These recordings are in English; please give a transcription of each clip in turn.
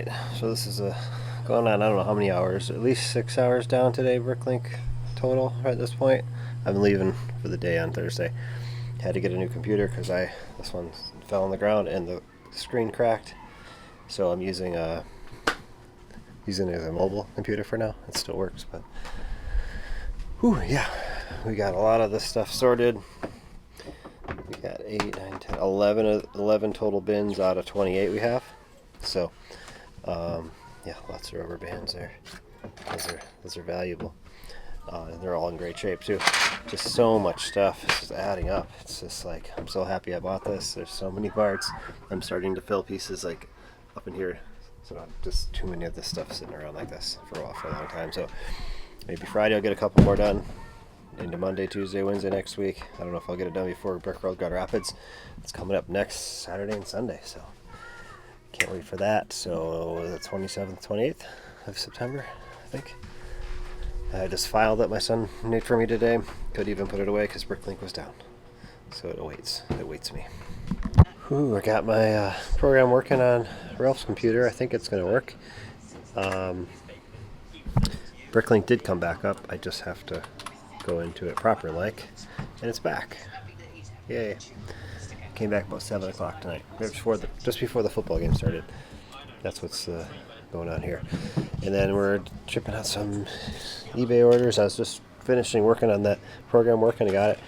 Alright, so this is going on, I don't know how many hours, at least 6 hours down today, Bricklink total at this point. I'm leaving for the day on Thursday. Had to get a new computer because this one fell on the ground and the screen cracked. So I'm using it as a mobile computer for now. It still works, but yeah, we got a lot of this stuff sorted. We got 8, 9, 10, 11 total bins out of 28 we have. So, yeah, lots of rubber bands there. Those are valuable. They're all in great shape too. Just so much stuff. It's just adding up. It's just like, I'm so happy I bought this. There's so many parts. I'm starting to fill pieces like up in here. So not just too many of this stuff sitting around like this for a long time. So maybe Friday I'll get a couple more done. Into Monday, Tuesday, Wednesday next week. I don't know if I'll get it done before Brickworld Grand Rapids. It's coming up next Saturday and Sunday, so can't wait for that. So the 27th, 28th of September, I think. I just filed that my son made for me today. Could even put it away because Bricklink was down. So it awaits me. I got my program working on Ralph's computer. I think it's going to work. Bricklink did come back up. I just have to go into it proper and it's back. Yay. Came back about 7 o'clock tonight, just before the football game started. That's what's going on here. And then we're shipping out some eBay orders. I was just finishing working on that program work and I got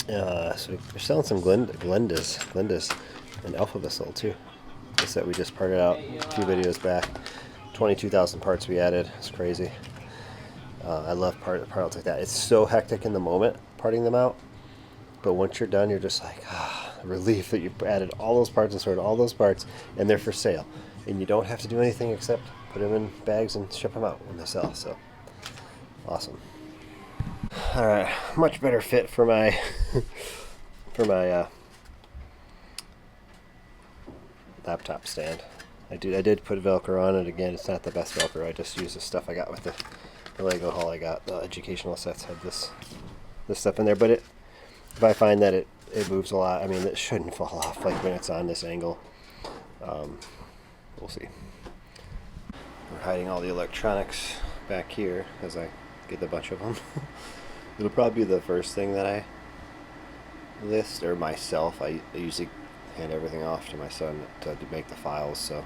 it. So we're selling some Glendas and Alpha Vessel too. This that we just parted out a few videos back. 22,000 parts we added. It's crazy. I love parts like that. It's so hectic in the moment parting them out, but once you're done, you're just like, relief that you added all those parts and sorted all those parts, and they're for sale. And you don't have to do anything except put them in bags and ship them out when they sell. So awesome. All right, much better fit for my laptop stand. I did put Velcro on it again. It's not the best Velcro. I just used the stuff I got with the Lego haul I got. The educational sets had this stuff in there, but if I find that it moves a lot, I mean, it shouldn't fall off like when it's on this angle. We'll see. We're hiding all the electronics back here as I get a bunch of them. It'll probably be the first thing that I list, or myself. I usually hand everything off to my son to make the files, so.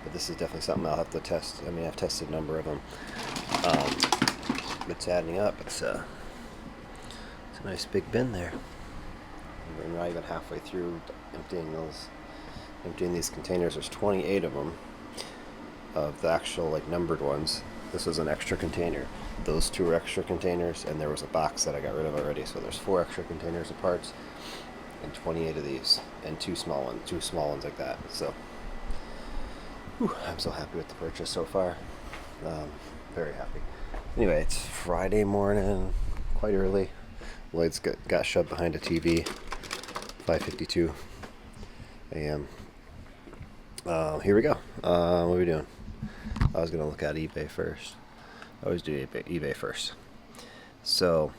But this is definitely something I'll have to test. I mean, I've tested a number of them. It's adding up. It's a nice big bin there. We're not even halfway through emptying these containers. There's 28 of them, of the actual numbered ones. This was an extra container. Those 2 are extra containers, and there was a box that I got rid of already. So there's 4 extra containers of parts, and 28 of these, and 2 small ones like that. So. I'm so happy with the purchase so far. Very happy. Anyway, it's Friday morning, quite early. Lights got shoved behind a TV. 5:52 a.m. Here we go. What are we doing? I was gonna look at eBay first. I always do eBay first. So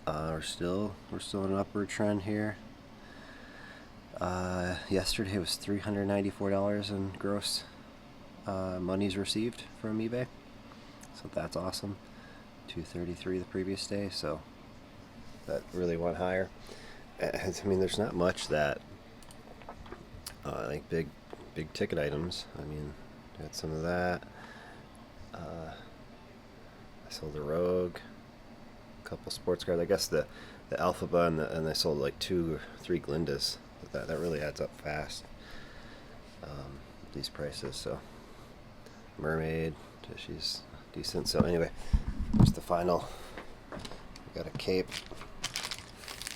we're still in an upward trend here. Yesterday was $394 in gross monies received from eBay, so that's awesome. 233 the previous day, so that really went higher. I mean, there's not much that like big ticket items. I mean, got some of that. I sold the Rogue, a couple sports cars. I guess the Alphaba and I sold like 2 or 3 Glendas. That really adds up fast. These prices, so. Mermaid, she's decent. So anyway, here's the final. We got a cape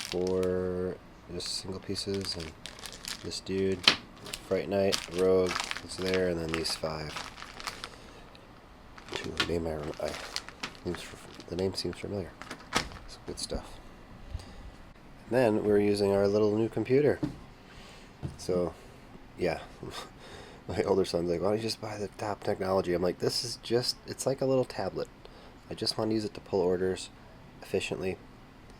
for just single pieces, and this dude, Fright Night, Rogue is there, and then these 5. The name seems familiar. It's good stuff. And then we're using our little new computer. So, yeah. My older son's like, why don't you just buy the top technology? I'm like, it's like a little tablet. I just want to use it to pull orders efficiently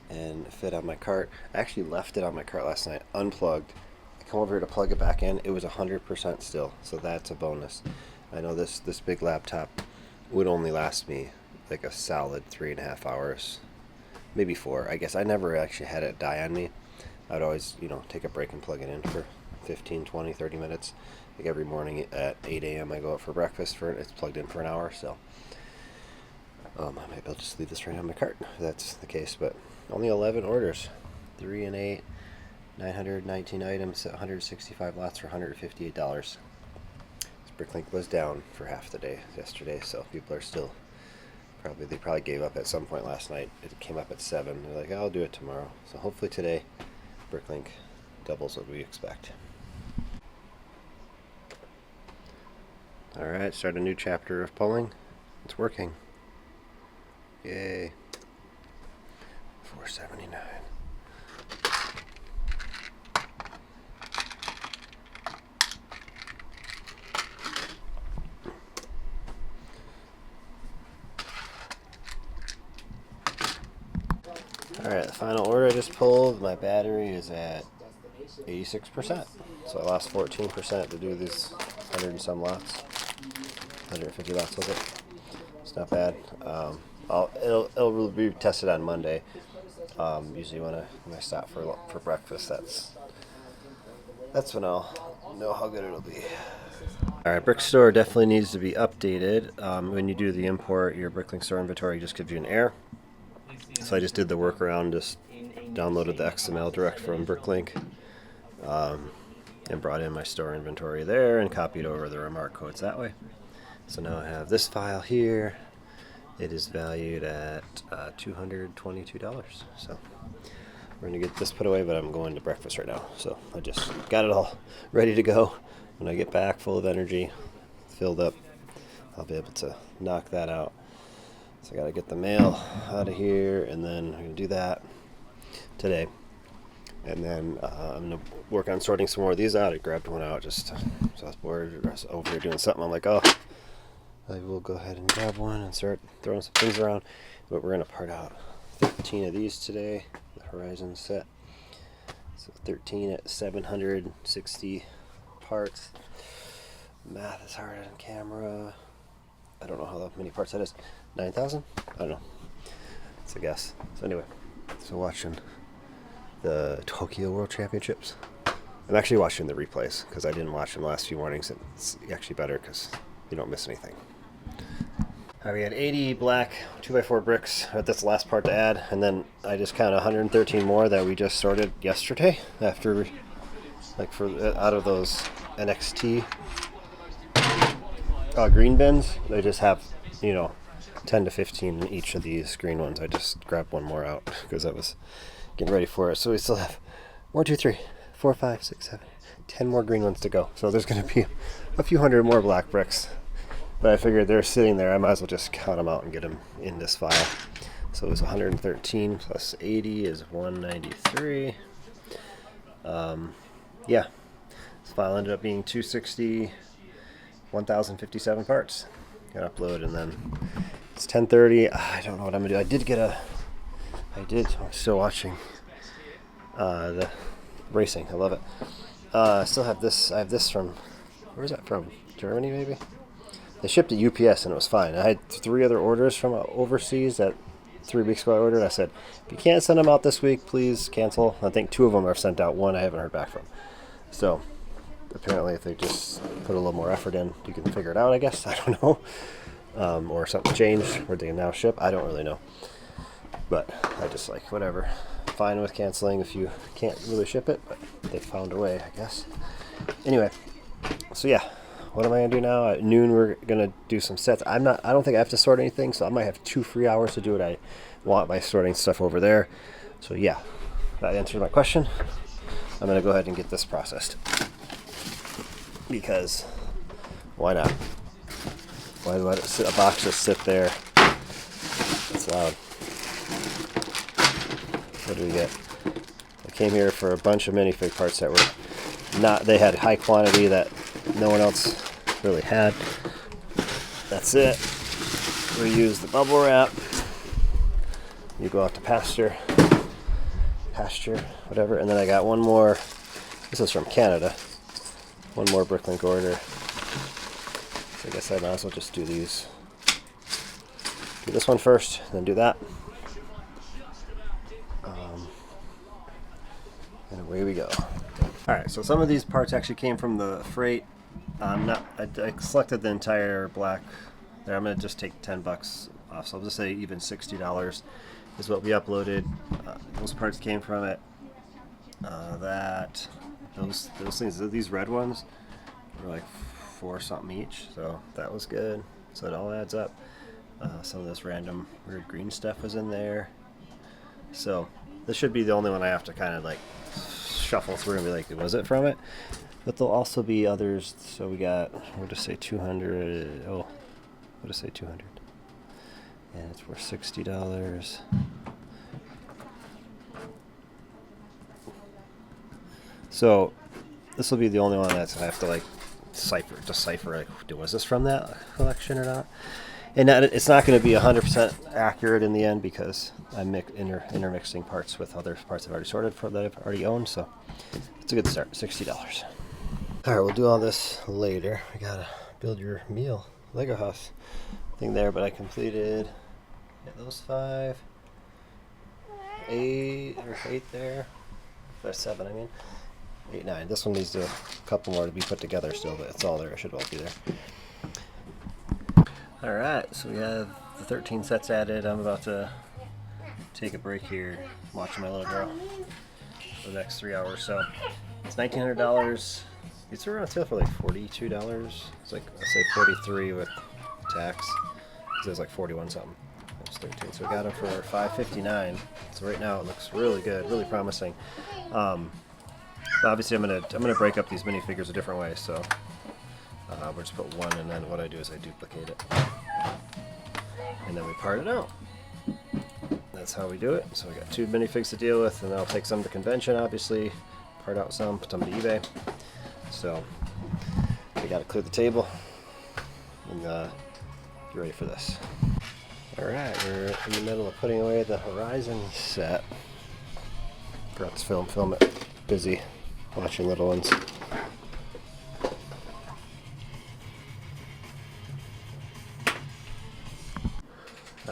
and fit on my cart. I actually left it on my cart last night, unplugged. I come over here to plug it back in, it was 100% still, so that's a bonus. I know this big laptop would only last me like a solid 3.5 hours, maybe 4. I guess I never actually had it die on me. I'd always, take a break and plug it in for 15, 20, 30 minutes. Like every morning at 8 a.m. I go out for breakfast, it's plugged in for an hour, so I might be able to just leave this right on my cart if that's the case. But only 11 orders, 3 and 8, 919 items, 165 lots for $158. Bricklink was down for half the day yesterday, so people are still they probably gave up at some point last night. It came up at 7. They're like, I'll do it tomorrow. So hopefully today Bricklink doubles what we expect. Alright, start a new chapter of pulling. It's working. Yay. 479. Alright, the final order I just pulled, my battery is at 86%. So I lost 14% to do these 100 and some lots. 150 lots was it. It's not bad. It'll be tested on Monday. Usually when I stop for breakfast, that's when I'll know how good it'll be. Alright, Brickstore definitely needs to be updated. When you do the import, your Bricklink store inventory just gives you an error. So I just did the workaround, just downloaded the XML direct from Bricklink, and brought in my store inventory there and copied over the remark codes that way. So now I have this file here. It is valued at $222. So we're going to get this put away, but I'm going to breakfast right now. So I just got it all ready to go. When I get back full of energy, filled up, I'll be able to knock that out. So I got to get the mail out of here, and then I'm going to do that today. And then I'm going to work on sorting some more of these out. I grabbed one out so I was bored. I was over here doing something. I'm like, I will go ahead and grab one and start throwing some things around. But we're going to part out 13 of these today. The Horizon set. So 13 at 760 parts. Math is hard on camera. I don't know how many parts that is. 9,000? I don't know. It's a guess. So anyway, watching the Tokyo World Championships. I'm actually watching the replays because I didn't watch them the last few mornings. It's actually better because you don't miss anything. Alright, we had 80 black 2x4 bricks. That's the last part to add, and then I just counted 113 more that we just sorted yesterday after, out of those NXT green bins. They just have 10 to 15 in each of these green ones. I just grabbed one more out because I was getting ready for it. So we still have 1, 2, 3, 4, 5, 6, 7, 10 more green ones to go. So there's going to be a few hundred more black bricks. But I figured they're sitting there. I might as well just count them out and get them in this file. So it was 113 plus 80 is 193. Yeah. This file ended up being 260, 1,057 parts. Got to upload, and then it's 10:30. I don't know what I'm gonna do. I'm still watching the racing. I love it. I still have this. I have this from, where is that from? Germany, maybe? They shipped to UPS and it was fine. I had 3 other orders from overseas that 3 weeks ago I ordered. I said, if you can't send them out this week, please cancel. I think 2 of them are sent out. 1 I haven't heard back from. So apparently if they just put a little more effort in, you can figure it out, I guess. I don't know. Or something changed where they can now ship. I don't really know. But I just whatever. Fine with canceling if you can't really ship it, but they found a way, I guess. Anyway, so yeah. What am I gonna do now? At noon we're gonna do some sets. I don't think I have to sort anything, so I might have 2 free hours to do what I want by sorting stuff over there. So yeah, that answers my question. I'm gonna go ahead and get this processed. Because why not? Why let a box just sit there? It's loud. What do we get? I came here for a bunch of minifig parts that were they had high quantity that no one else really had. That's it. Reuse the bubble wrap. You go out to pasture, whatever. And then I got one more This is from Canada. One more Bricklink order. So I guess I might as well just do these. Do this one first, then do that. And away we go. Alright, so some of these parts actually came from the freight. I selected the entire black there. I'm going to just take $10 off, so I'll just say even $60 is what we uploaded. Those parts came from it. Those things, these red ones were like $4 something each, so that was good. So it all adds up. Some of this random weird green stuff was in there. So this should be the only one I have to kind of like shuffle through and be like, was it from it? But there'll also be others. So we got, we'll just say 200. Oh, we'll just say 200. And it's worth $60. So this will be the only one that's I have to like decipher like, was this from that collection or not? And it's not going to be 100% accurate in the end because I'm intermixing parts with other parts I've already sorted for that I've already owned. So it's a good start. $60. All right, we'll do all this later. I gotta build your meal Lego house thing there, but I completed those 5, 8 there. There's 7, I mean. 8, 9. This one needs a couple more to be put together still, but it's all there. It should all be there. Alright, so we have the 13 sets added. I'm about to take a break here, watching my little girl for the next 3 hours. So it's $1,900. These are on sale for like $42. It's like, let's say 43 with tax. It was like 41 something. It was 13. So we got them for $5.59. So right now it looks really good, really promising. Obviously I'm gonna break up these minifigures a different way. So we'll just put one, and then what I do is I duplicate it, and then we part it out. That's how we do it. So we got 2 minifigs to deal with, and I'll take some to convention, obviously, part out some, put some to eBay. So we got to clear the table and get ready for this. All right, we're in the middle of putting away the Horizon set. Forgot to film it. Busy watching little ones.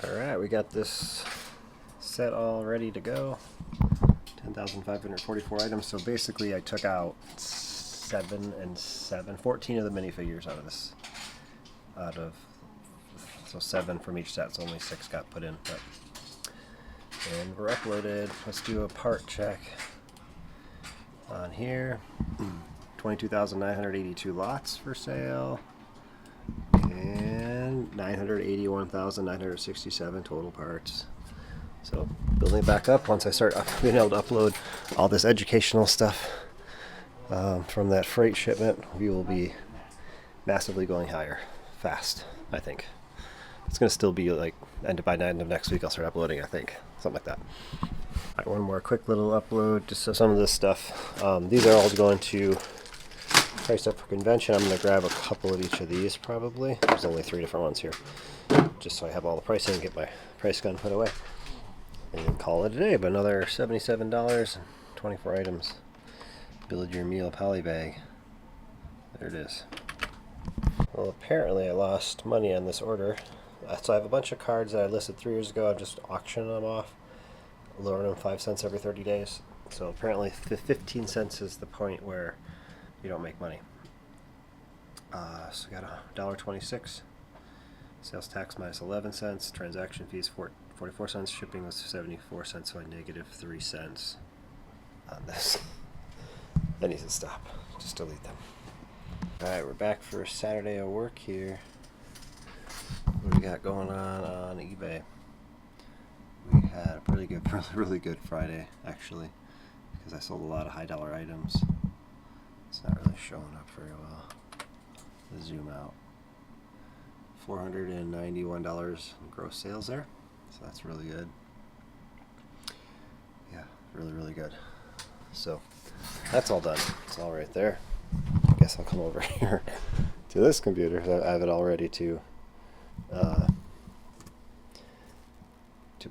Alright, we got this set all ready to go. 10,544 items. So basically I took out 7 and 7, 14 of the minifigures out of this. So 7 from each set, so only 6 got put in. And we're uploaded. Let's do a part check on here. 22,982 lots for sale. And 981,967 total parts. So building it back up. Once I start being able to upload all this educational stuff from that freight shipment, we will be massively going higher fast. I think it's going to still be like by the end of next week I'll start uploading, I think, something like that. All right, one more quick little upload, just so some of this stuff. These are all going to priced up for convention. I'm going to grab a couple of each of these probably. There's only 3 different ones here, just so I have all the pricing and get my price gun put away. And call it a day, but another $77 and 24 items. Build your meal poly bag. There it is. Well, apparently I lost money on this order. So I have a bunch of cards that I listed 3 years ago. I'm just auctioning them off, lowering them 5 cents every 30 days. So apparently 15 cents is the point where you don't make money. So we got $1.26. Sales tax minus 11 cents. Transaction fees 44 cents. Shipping was 74 cents, so I negative 3 cents on this. That needs to stop. Just delete them. Alright, we're back for a Saturday of work here. What do we got going on eBay? We had a really good Friday, actually, because I sold a lot of high dollar items. It's not really showing up very well. Let's zoom out. $491 in gross sales there, so that's really good. Yeah, really good. So that's all done. It's all right there. I guess I'll come over here to this computer. I have it all ready to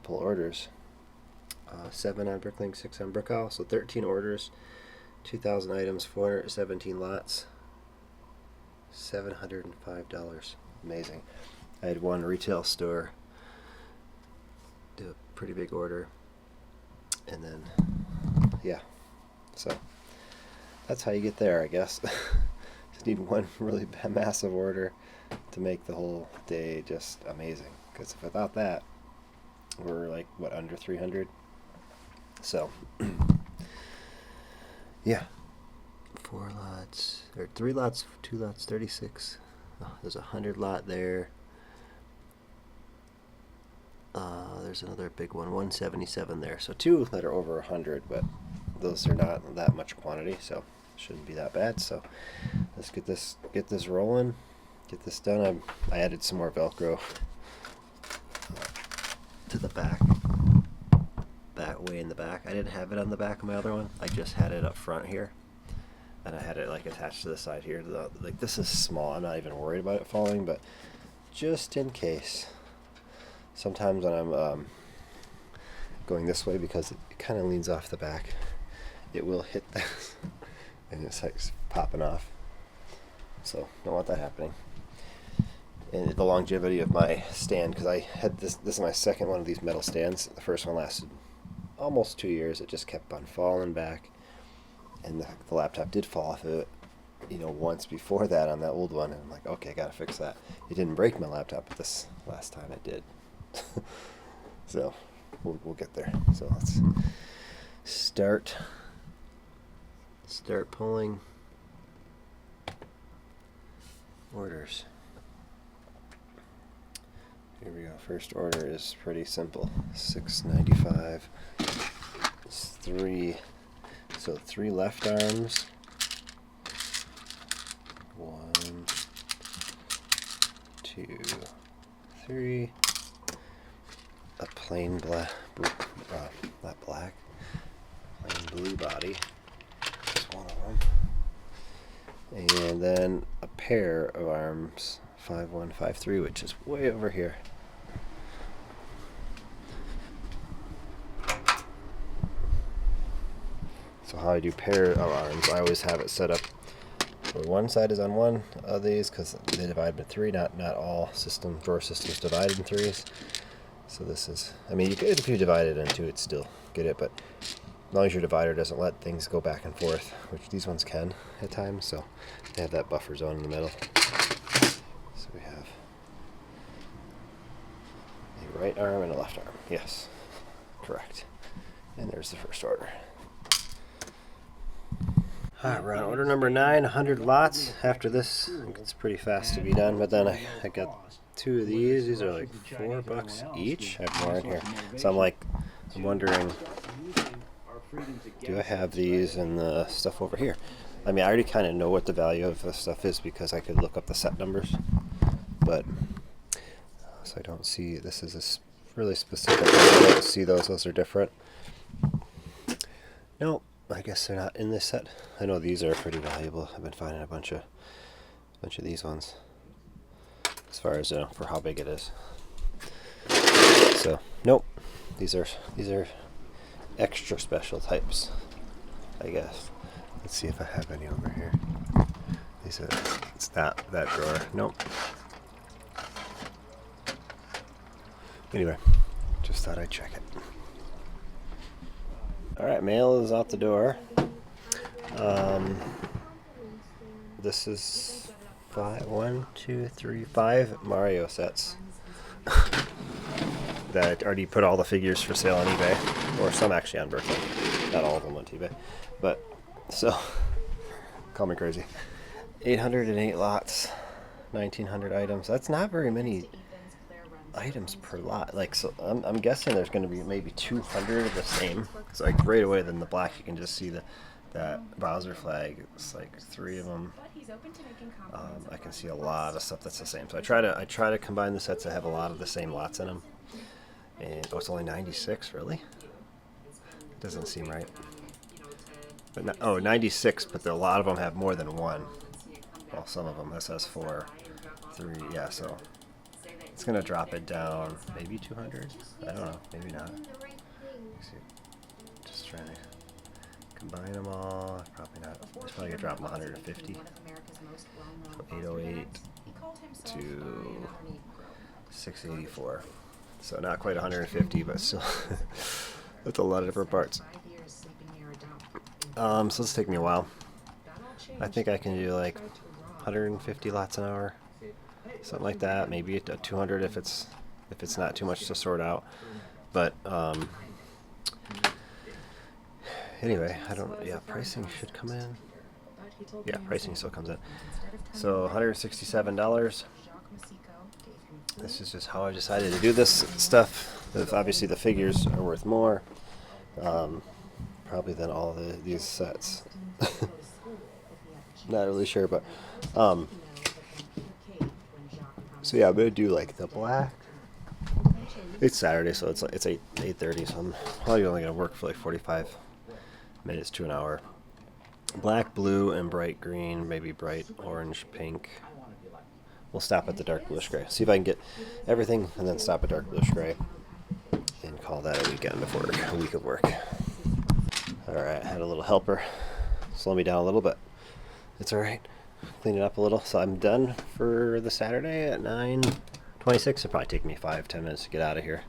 pull orders. 7 on Bricklink, 6 on Brickhowl, so 13 orders. 2,000 items, 417 lots, $705. Amazing. I had one retail store do a pretty big order, and then yeah, so that's how you get there, I guess. Just need one really massive order to make the whole day just amazing, because without that we're like, what, under 300. So yeah, 4 lots, or 3 lots, 2 lots, 36. Oh, there's a 100 lot there. There's another big one, 177 there. So 2 that are over 100, but those are not that much quantity, so shouldn't be that bad. So let's get this rolling, get this done. I added some more Velcro to the back, that way in the back. I didn't have it on the back of my other one. I just had it up front here, and I had it like attached to the side here. Like, this is small. I'm not even worried about it falling, but just in case. Sometimes when I'm going this way, because it kind of leans off the back, it will hit this and it's like popping off. So don't want that happening. And the longevity of my stand, because I had this is my second one of these metal stands. The first one lasted almost 2 years. It just kept on falling back, and the laptop did fall off of it, once before that on that old one, and I'm like, okay, I gotta fix that. It didn't break my laptop, but this last time it did. So we'll get there. So let's start pulling orders. Here we go. First order is pretty simple. $6.95. It's 3. So 3 left arms. 1, 2, 3. A plain black, not black, plain blue body. Just one of them. And then a pair of arms, 5153, which is way over here. So how I do pair of arms, I always have it set up where one side is on one of these, because they divide by 3. Not all drawer systems divide in 3s. So this is, I mean, if you divide it in 2, it'd still get it, but as long as your divider doesn't let things go back and forth, which these ones can at times, so they have that buffer zone in the middle. So we have a right arm and a left arm. Yes, correct. And there's the first order. Alright, we're on order number 9, 100 lots. After this, it's pretty fast to be done, but then I got 2 of these. These are like $4 each. I have more in here. So I'm wondering, do I have these and the stuff over here? I mean, I already kind of know what the value of the stuff is because I could look up the set numbers, but so I don't see, this is a really specific. I don't see those are different. Nope, I guess they're not in this set. I know these are pretty valuable. I've been finding a bunch of these ones, as far as for how big it is. So nope, these are extra special types, I guess. Let's see if I have any over here. These are, it's not that drawer. Nope. Anyway, just thought I'd check it. Alright, mail is out the door. This is 5 Mario sets that I already put all the figures for sale on eBay, or some actually on Bricklink. Not all of them on eBay, but so call me crazy. 808 lots, 1,900 items. That's not very many items per lot. Like, so I'm guessing there's going to be maybe 200 of the same. So like right away, then the black, you can just see that Bowser flag. It's like 3 of them. I can see a lot of stuff that's the same. So I try to combine the sets that have a lot of the same lots in them. And it's only 96, really? Doesn't seem right. But 96, but a lot of them have more than one. Well, some of them. This has 4, 3. Yeah, so it's gonna drop it down. Maybe 200. I don't know. Maybe not. Just trying to Combine them all, probably not. It's probably gonna drop them 150. So 808 to 684. So not quite 150, but still, that's a lot of different parts. So this will take me a while. I think I can do like 150 lots an hour, something like that. Maybe a 200 if it's not too much to sort out. But anyway, I don't. Yeah, pricing should come in. Yeah, pricing still comes in. So $167. This is just how I decided to do this stuff. Obviously, the figures are worth more, probably than all these sets. Not really sure, but so yeah, I'm gonna do like the black. It's Saturday, so it's 8:30. So I'm probably only gonna work for like 45 minutes to an hour. Black, blue, and bright green, maybe bright orange, pink. We'll stop at the dark bluish gray. See if I can get everything, and then stop at dark bluish gray, and call that a weekend before a week of work. All right, had a little helper slow me down a little, but it's all right. Clean it up a little. So I'm done for the Saturday at 9:26. It'll probably take me 5-10 minutes to get out of here.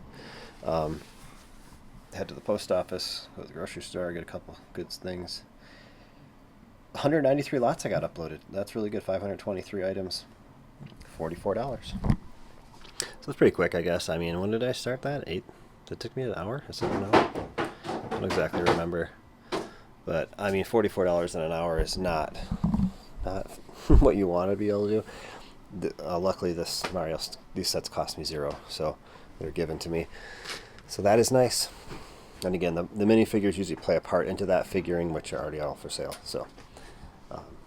Head to the post office, go to the grocery store, get a couple good things. 193 lots I got uploaded. That's really good. 523 items. $44. So it's pretty quick, I guess. I mean, when did I start that? 8? It took me an hour or something. I don't exactly remember. But I mean, $44 in an hour is not what you want to be able to do. Luckily, these sets cost me $0, so they're given to me. So that is nice. And again, the minifigures usually play a part into that figuring, which are already all for sale. So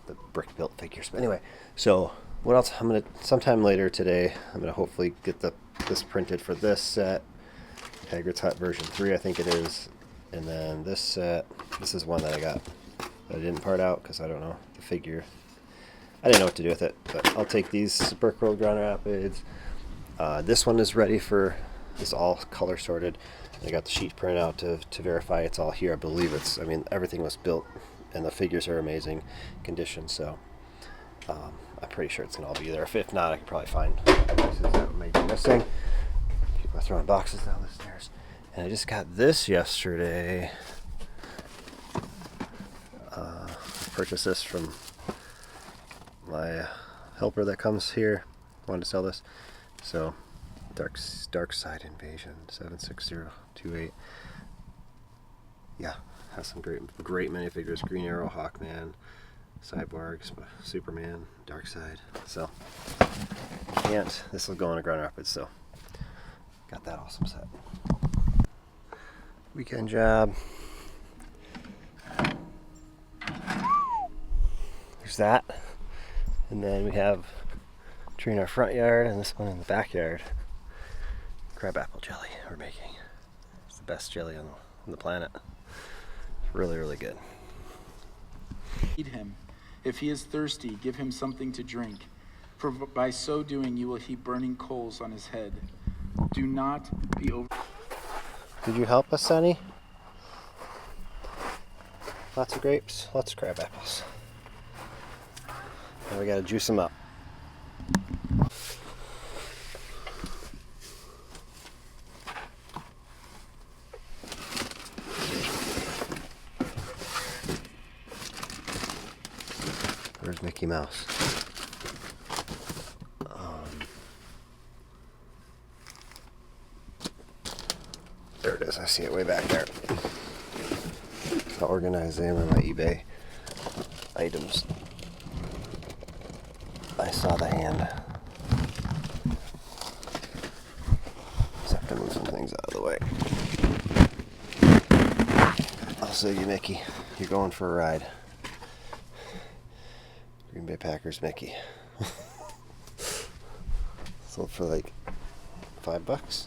the brick built figures. But anyway, so what else? I'm gonna sometime later today. I'm gonna hopefully get this printed for this set, Hagrid's Hut version 3, I think it is. And then this set. This is one that I got that I didn't part out because I don't know the figure. I didn't know what to do with it, but I'll take these Brickworld Grand Rapids. This one is ready for. It's all color sorted. I got the sheet printed out to verify it's all here. I believe it's. I mean, everything was built, and the figures are amazing condition. So I'm pretty sure it's gonna all be there. If not, I can probably find pieces that may be missing. People are throwing boxes down the stairs. And I just got this yesterday. Purchased this from my helper that comes here. Wanted to sell this. So, Dark Side Invasion 76028. Yeah, has some great minifigures. Green Arrow, Hawkman, Cyborg, Superman, Dark Side. So, this will go in a Grand Rapids. So, got that awesome set. Weekend job. There's that. And then we have a tree in our front yard and this one in the backyard. Crabapple jelly we're making. It's the best jelly on the planet. It's really, really good. Feed him. If he is thirsty, give him something to drink. For by so doing, you will heap burning coals on his head. Do not be over. Did you help us, Sonny? Lots of grapes, lots of crab apples. Now we gotta juice them up. Where's Mickey Mouse? There it is. I see it way back there. I'll organize them in my eBay items. I saw the hand. Just have to move some things out of the way. I'll save you, Mickey. You're going for a ride. Green Bay Packers, Mickey. Sold for like $5.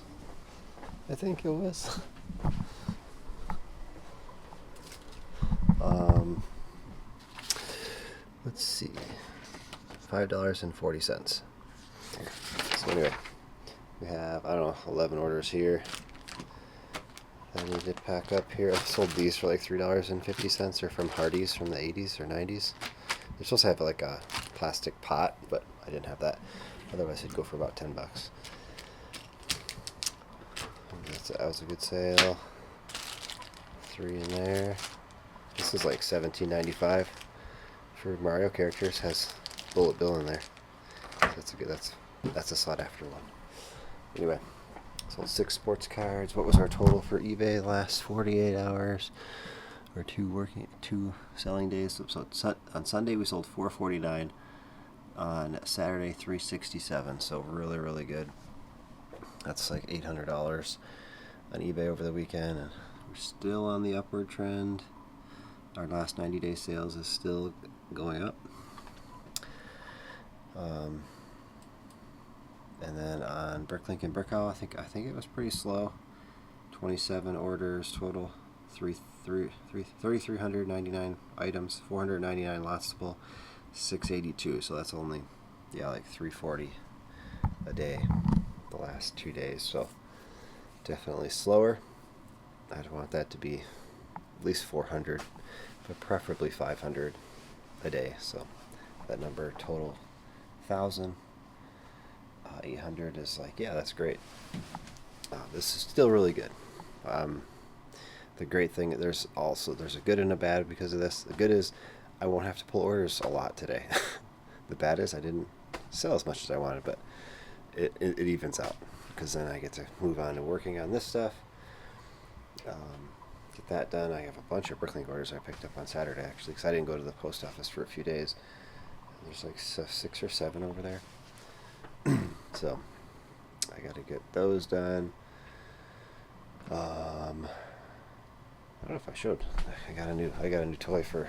I think it was. Let's see. $5.40. So anyway, we have, I don't know, 11 orders here. I need to pack up here. I sold these for like $3.50. They're from Hardee's from the 80s or 90s. They're supposed to have like a plastic pot, but I didn't have that. Otherwise, it'd go for about $10. That was a good sale. 3 in there. This is like $17.95 for Mario characters. Has Bullet Bill in there. So that's a good. That's a sought after one. Anyway, sold 6 sports cards. What was our total for eBay last 48 hours? Or 2 selling days. So on Sunday we sold $449. On Saturday $367. So really good. That's like $800 on eBay over the weekend, and we're still on the upward trend. Our last 90-day sales is still going up. And then on Bricklink and Brickowl, I think it was pretty slow. 27 orders total, 3,399 items, 499 lots to pull, 682. So that's only like 340 a day the last 2 days. So definitely slower. I'd want that to be at least 400, but preferably 500 a day. So that number total 1,000. 800 is like, yeah, that's great. This is still really good. The great thing, there's a good and a bad because of this. The good is I won't have to pull orders a lot today. The bad is I didn't sell as much as I wanted, but it evens out because then I get to move on to working on this stuff. Get that done. I have a bunch of Bricklink orders I picked up on Saturday actually because I didn't go to the post office for a few days. There's like 6 or 7 over there. So I got to get those done. I don't know if I showed. I got a new toy for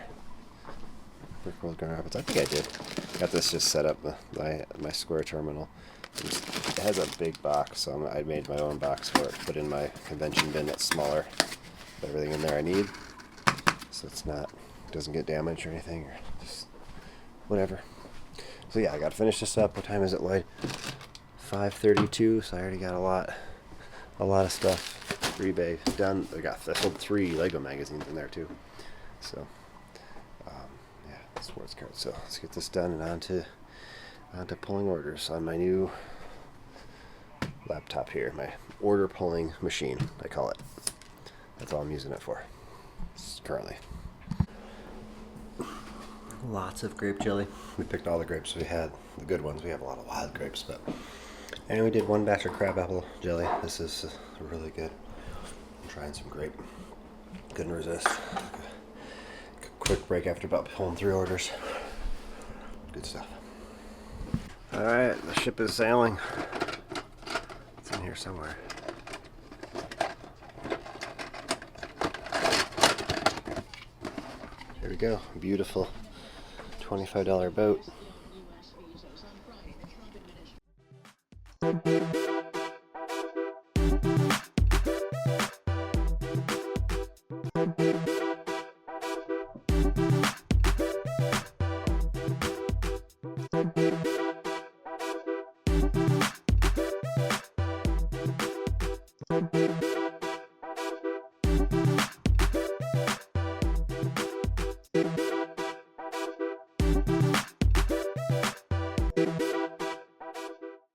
Brickworld Grand Rapids. I think I did. Got this just set up my square terminal. It has a big box, so I made my own box for it. Put in my convention bin that's smaller. Put everything in there I need, so doesn't get damaged or anything, or just whatever. So yeah, I got to finish this up. What time is it, Lloyd? 5:32. So I already got a lot of stuff for eBay done. I sold 3 Lego magazines in there too. So yeah, sports cards. So let's get this done and on to pulling orders on my new laptop here, my order pulling machine, I call it. That's all I'm using it for currently. Lots of grape jelly. We picked all the grapes we had, the good ones. We have a lot of wild grapes, and we did 1 batch of crabapple jelly. This is really good. I'm trying some grape. Couldn't resist. Quick break after about pulling 3 orders. Good stuff. All right, the ship is sailing. It's in here somewhere. Here we go. Beautiful $25 boat.